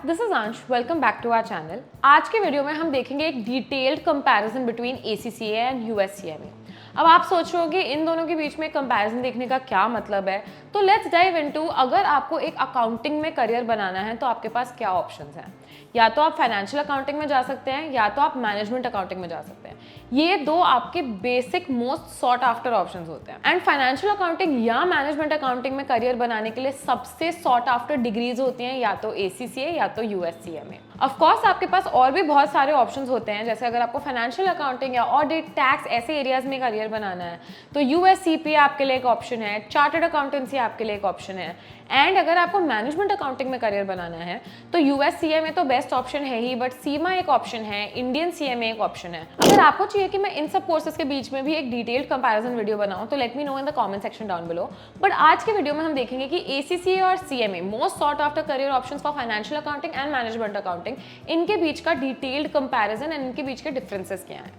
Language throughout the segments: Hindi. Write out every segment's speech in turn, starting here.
This is Ansh, welcome back to our channel. आज के वीडियो में हम देखेंगे एक detailed comparison between ACCA and USCMA। अब आप सोच रहे हो कि इन दोनों के बीच में कंपैरिजन देखने का क्या मतलब है, तो लेट्स डाइव इनटू अगर आपको एक अकाउंटिंग में करियर बनाना है तो आपके पास क्या ऑप्शंस हैं। या तो आप फाइनेंशियल अकाउंटिंग में जा सकते हैं या तो आप मैनेजमेंट अकाउंटिंग में जा सकते हैं। ये दो आपके basic most sought after options होते हैं। एंड फाइनेंशियल अकाउंटिंग या मैनेजमेंट अकाउंटिंग में करियर बनाने के लिए सबसे सॉट आफ्टर डिग्रीज होती हैं या तो ACCA या तो USCMA। ऑफ कोर्स आपके पास और भी बहुत सारे ऑप्शंस होते हैं, जैसे अगर आपको फाइनेंशियल अकाउंटिंग या ऑडिट, टैक्स ऐसे एरियाज में करियर बनाना है तो USCPA आपके लिए एक ऑप्शन है, चार्टर्ड अकाउंटेंसी आपके लिए एक ऑप्शन है। एंड अगर आपको मैनेजमेंट अकाउंटिंग में करियर बनाना है तो USCMA तो बेस्ट ऑप्शन है ही, बट सीमा एक ऑप्शन है, इंडियन CMA एक ऑप्शन है। अगर आपको चाहिए कि मैं इन सब कोर्सेज के बीच में भी एक डिटेल्ड कंपैरिजन वीडियो बनाऊं तो let me know in the comment section down below. But आज के वीडियो में हम देखेंगे कि ACCA और CMA most sought after career options for financial accounting and management accounting, इनके बीच का डिटेल्ड कंपैरिजन एंड इनके बीच के डिफरेंसेस क्या हैं।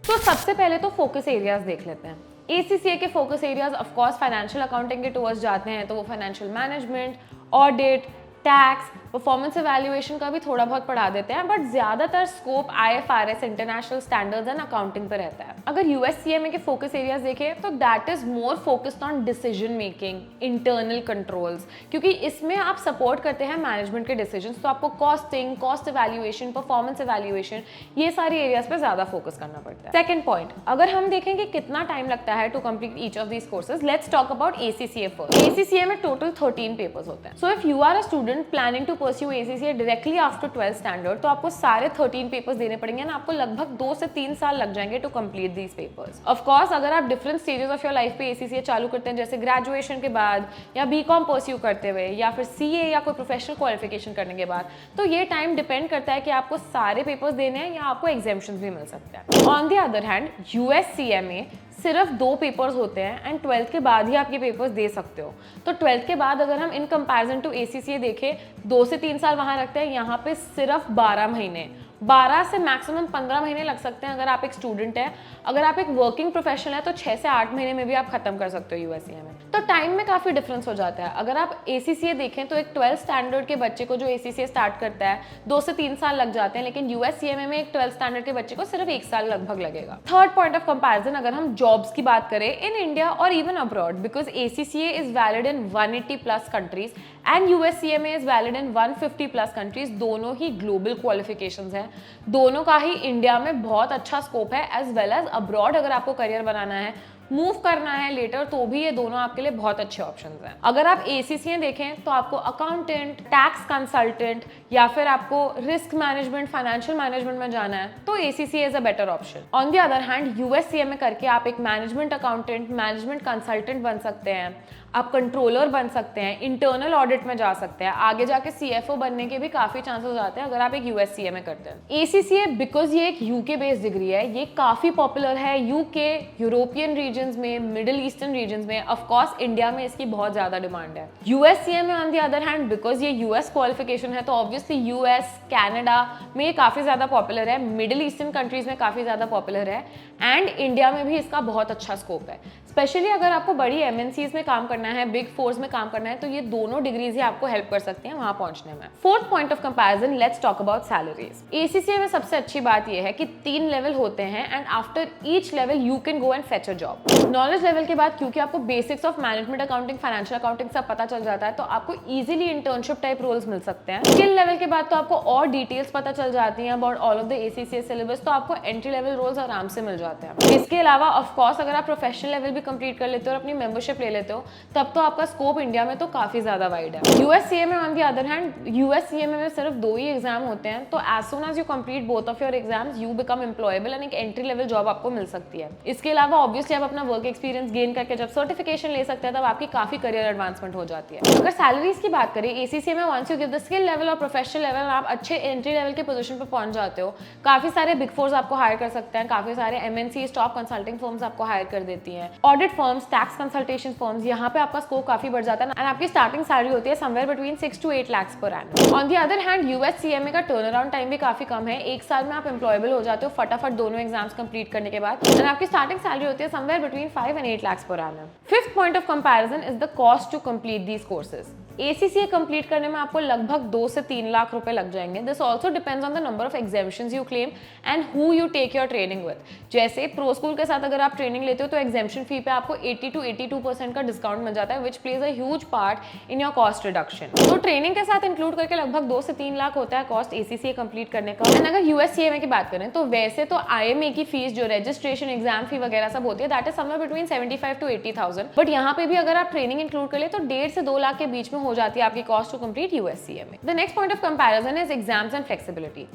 तो सबसे पहले तो फोकस एरियाज देख लेते हैं। ACCA के focus areas of course financial accounting के टुवर्ड्स जाते हैं, तो वो financial management, audit, tax, performance evaluation का भी थोड़ा बहुत पढ़ा देते हैं, बट ज्यादातर scope IFRS, international standards and accounting पे रहता है। अगर USCMA के फोकस एरियाज देखें तो that is more focused on decision making, internal controls, क्योंकि इसमें आप सपोर्ट करते हैं मैनेजमेंट के डिसीजंस, तो आपको costing, cost evaluation, performance evaluation, ये सारी एरियाज पे ज्यादा फोकस करना पड़ता है। सेकंड पॉइंट, अगर हम देखें कि कितना टाइम लगता है to complete each of these courses, let's talk about ACCA first. ACCA में टोटल 13 पेपर्स होते हैं। So if you are a student planning to pursue ACCA directly after 12th standard, तो आपको सारे 13 पेपर्स देने पड़ेंगे ना, आपको लगभग 2 से 3 साल लग जाएंगे to complete these papers. Of course अगर आप different stages of your life पे ACCA चालू करते हैं, जैसे ग्रेजुएशन के बाद या BCom परस्यू करते हुए या फिर CA या कोई प्रोफेशनल क्वालिफिकेशन करने के बाद, तो ये टाइम डिपेंड करता है कि आपको सारे पेपर्स देने हैं या आपको एग्जामिशंस भी मिल सकते हैं। On the other hand USCMA सिर्फ 2 पेपर्स होते हैं एंड 12th के बाद ही आप ये पेपर्स दे सकते हो। तो 12th के बाद अगर हम इन कंपैरिजन टू ACCA देखें, 2 से 3 साल वहाँ रखते हैं, यहाँ पे सिर्फ 12 महीने, 12 से मैक्सिमम 15 महीने लग सकते हैं अगर आप एक स्टूडेंट है। अगर आप एक वर्किंग प्रोफेशनल है तो 6 से 8 महीने में भी आप खत्म कर सकते हो USCMA में। तो टाइम में काफी डिफरेंस हो जाता है। अगर आप ACCA देखें तो एक 12th स्टैंडर्ड के बच्चे को जो ACCA स्टार्ट करता है 2 से 3 साल लग जाते हैं, लेकिन USCMA में एक 12th स्टैंडर्ड के बच्चे को सिर्फ 1 साल लगभग लगेगा। थर्ड पॉइंट ऑफ कंपैरिजन, अगर हम जॉब्स की बात करें इन इंडिया और even abroad, because ACCA is valid in 180 plus countries and USCMA is valid in 150 plus countries. दोनों ही ग्लोबल क्वालिफिकेशंस हैं, दोनों का ही इंडिया में बहुत अच्छा स्कोप है, एज वेल एज अब्रॉड अगर आपको करियर बनाना है, मूव करना है लेटर, तो भी ये दोनों आपके लिए बहुत अच्छे ऑप्शंस हैं। अगर आप ACCA देखें तो आपको अकाउंटेंट, टैक्स कंसल्टेंट या फिर आपको रिस्क मैनेजमेंट, फाइनेंशियल मैनेजमेंट में जाना है तो ACCA is a better option. On the other hand USCMA करके आप एक मैनेजमेंट अकाउंटेंट, मैनेजमेंट कंसल्टेंट बन सकते हैं, आप कंट्रोलर बन सकते हैं, इंटरनल ऑडिट में जा सकते हैं, आगे जाके CFO बनने के भी काफी चांसेस आते हैं अगर आप एक USCMA करते हैं। ACCA बिकॉज ये एक UK बेस्ड डिग्री है, ये काफी पॉपुलर है UK, यूरोपियन रीजन्स में, मिडिल ईस्टर्न रीजन्स में, ऑफ कोर्स इंडिया में इसकी बहुत ज्यादा डिमांड है। USCMA on the other hand because ये US क्वालिफिकेशन है तो ऑब्वियसली US, कनाडा में ये काफी ज्यादा पॉपुलर है, मिडिल ईस्टर्न कंट्रीज में काफी ज्यादा पॉपुलर है एंड इंडिया में भी इसका बहुत अच्छा स्कोप है। स्पेशली अगर आपको बड़ी MNCs में काम करना है, बिग फोर्स में काम करना है, तो ये दोनों डिग्रीज ही आपको हेल्प कर सकती हैं वहां पहुंचने में। Fourth point of comparison, let's talk about salaries. ACCA में सबसे अच्छी बात ये है कि 3 लेवल होते हैं and after each level you can go and fetch a job. Knowledge level के बाद क्योंकि आपको basics of management accounting, financial accounting सब पता चल जाता है, तो आपको इजीली इंटर्नशिप टाइप रोल्स मिल सकते हैं। स्किल लेवल के बाद तो आपको और डिटेल्स पता चल जाती हैं about all of the ACCA syllabus, तो आपको एंट्री लेवल रोल्स आराम से मिल जाते हैं। इसके अलावा ऑफ कोर्स अगर आप प्रोफेशनल लेवल भी कंप्लीट कर लेते हो और अपनी मेंबरशिप ले लेते हो, तब तो आपका स्कोप इंडिया में तो काफी ज्यादा वाइड है। USCMA on the other hand, USCMA में सिर्फ 2 ही एग्जाम होते हैं, तो as soon as you complete both of your exams you become employable and एक एंट्री लेवल जॉब आपको मिल सकती है। इसके अलावा ऑब्वियसली आप अपना वर्क एक्सपीरियंस गेन करके जब सर्टिफिकेशन ले सकते हैं तब आपकी काफी करियर एडवांसमेंट हो जाती है। अगर सैलरीज की बात करें ACCA में, once you give the skill level और प्रोफेशनल लेवल, आप अच्छे एंट्री लेवल के पोजीशन पर पहुंच जाते हो। काफी सारे बिग फोर्स आपको हायर कर सकते हैं, काफी सारे MNCs, टॉप कंसल्टिंग फर्म्स आपको हायर कर देती हैं, audit firms, tax consultation firms, यहाँ पे आपका स्कोप काफी बढ़ जाता है एंड आपकी स्टार्टिंग सैलरी होती है somewhere between 6 to 8 lakhs per annum. On the other hand USCMA का टर्न अराउंड टाइम भी काफी कम है, 1 साल में आप एम्प्लॉयबल हो जाते हो फटाफट दोनों एग्जाम्स कंप्लीट करने के बाद एंड आपकी स्टार्टिंग सैलरी होती है somewhere between 5 and 8 lakhs per annum. Fifth point of comparison is the cost to complete these courses. ACCA complete करने में आपको लगभग 2 से 3 लाख रुपए लग जाएंगे. This also depends on the number of examinations you claim and who you take your training with. जैसे प्रो स्कूल के साथ अगर आप ट्रेनिंग लेते हो तो एग्जामिशन फी पे आपको 80 to 82% का डिस्काउंट मिल जाता है, विच plays a huge part in your cost reduction. तो ट्रेनिंग के साथ इंक्लूड करके लगभग 2 से 3 लाख होता है कॉस्ट ACCA कंप्लीट करने का. एंड अगर USCMA की बात करें तो वैसे तो IMA की फीस जो रजिस्ट्रेशन एग्जाम फी वगैरह सब होती है that is somewhere between 75 to 80,000. But यहाँ पे भी अगर आप ट्रेनिंग इंक्लूड कर ले तो 1.5 से 2 लाख के बीच में हो जाती है आपकी cost to complete USCMA. The next point of comparison is exams and flexibility.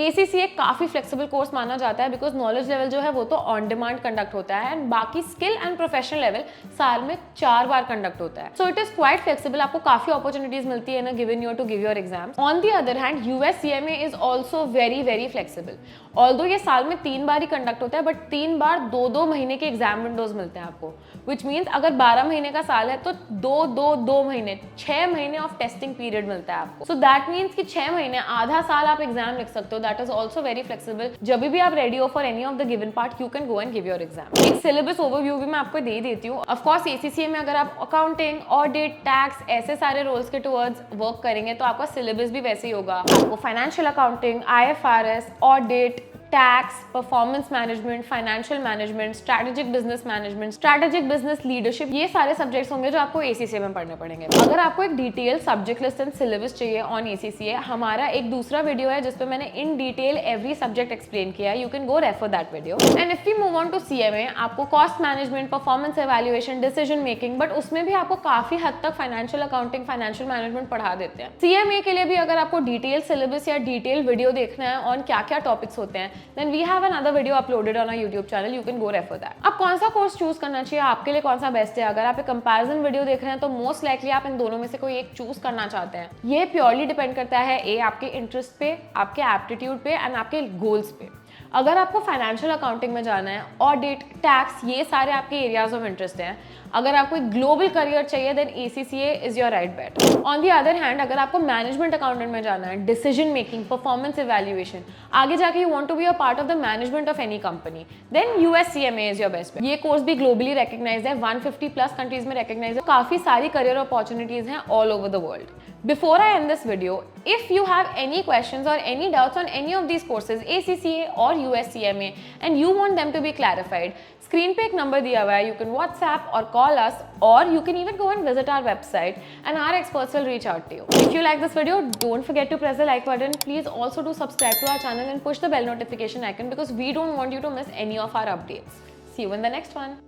ACCA काफी फ्लेक्सिबल कोर्स माना जाता है बिकॉज नॉलेज लेवल जो है वो तो ऑन डिमांड कंडक्ट होता है एंड बाकी स्किल एंड प्रोफेशनल लेवल साल में 4 बार कंडक्ट होता है. So it is quite flexible. आपको काफी अपॉर्चुनिटीज मिलती है ना given year to give your exam. On the other hand USCMA is also very flexible. Although ये साल में 3 बार ही कंडक्ट होता है बट 3 बार 2-2 महीने के एग्जाम विंडोज मिलते हैं आपको, विच मीन्स अगर 12 महीने का साल है तो 2 महीने 6 महीने ऑफ टेस्टिंग पीरियड मिलता है आपको. सो दैट मीन्स कि 6 महीने आधा साल आप एग्जाम लिख सकते हो. That is also very flexible. जब भी आप रेडी हो for any of the given part you can go and give your exam. एक सिलेबस ओवरव्यू भी मैं आपको दे ही देती हूँ. ऑफकोर्स ACCA में अगर आप अकाउंटिंग, ऑडिट, टैक्स ऐसे सारे रोल्स के टुवर्ड्स वर्क करेंगे तो आपका सिलेबस भी वैसे ही होगा. आपको financial accounting, IFRS, audit, tax, performance management, financial management, strategic business management, strategic business leadership, ये सारे सब्जेक्ट्स होंगे जो आपको ACCA में पढ़ने पड़ेंगे. अगर आपको एक detail subject list and syllabus चाहिए ऑन ACCA, हमारा एक दूसरा वीडियो है जिसपे मैंने in detail every subject explain किया है. You can go refer that video. And if we move on to CMA, आपको cost management, performance evaluation, decision making, but उसमें भी आपको काफी हद तक फाइनेंशियल अकाउंटिंग, फाइनेंशियल मैनेजमेंट पढ़ा देते हैं. CMA के लिए भी अगर आपको डिटेल सिलेबस या डिटेल वीडियो देखना है ऑन क्या क्या टॉपिक्स होते हैं then we have another video uploaded on our YouTube channel. You can go refer that. अब कौन सा कोर्स चूज करना चाहिए, आपके लिए कौन सा बेस्ट है? अगर आप एक कंपैरिजन वीडियो देख रहे हैं तो मोस्ट लाइकली आप इन दोनों में से कोई एक चूज करना चाहते हैं. ये प्योरली डिपेंड करता है ए आपके इंटरेस्ट पे, आपके एप्टीट्यूड पे एंड आपके गोल्स पे. अगर आपको फाइनेंशियल अकाउंटिंग में जाना है, ऑडिट, टैक्स, ये सारे आपके एरियाज ऑफ इंटरेस्ट हैं. अगर आपको एक ग्लोबल करियर चाहिए then ACCA is your right bet. On the other hand अगर आपको मैनेजमेंट अकाउंटेंट में जाना है, डिसीजन मेकिंग, परफॉर्मेंस इवैल्यूएशन, आगे जाके you want to be a part of the management of any company, then USCMA is your best bet. ये कोर्स भी ग्लोबली रिकॉग्नाइज्ड है, 150+ कंट्रीज में रिकॉग्नाइज्ड है. काफी सारी करियर अपॉर्चुनिटीज हैं all over the world. Before I end this video, if you have any questions or any doubts on any of these courses, ACCA or USCMA, and you want them to be clarified, screen पे एक नंबर दिया हुआ है. You can WhatsApp or call us, or you can even go and visit our website, and our experts will reach out to you. If you like this video, don't forget to press the like button. Please also do subscribe to our channel and push the bell notification icon because we don't want you to miss any of our updates. See you in the next one.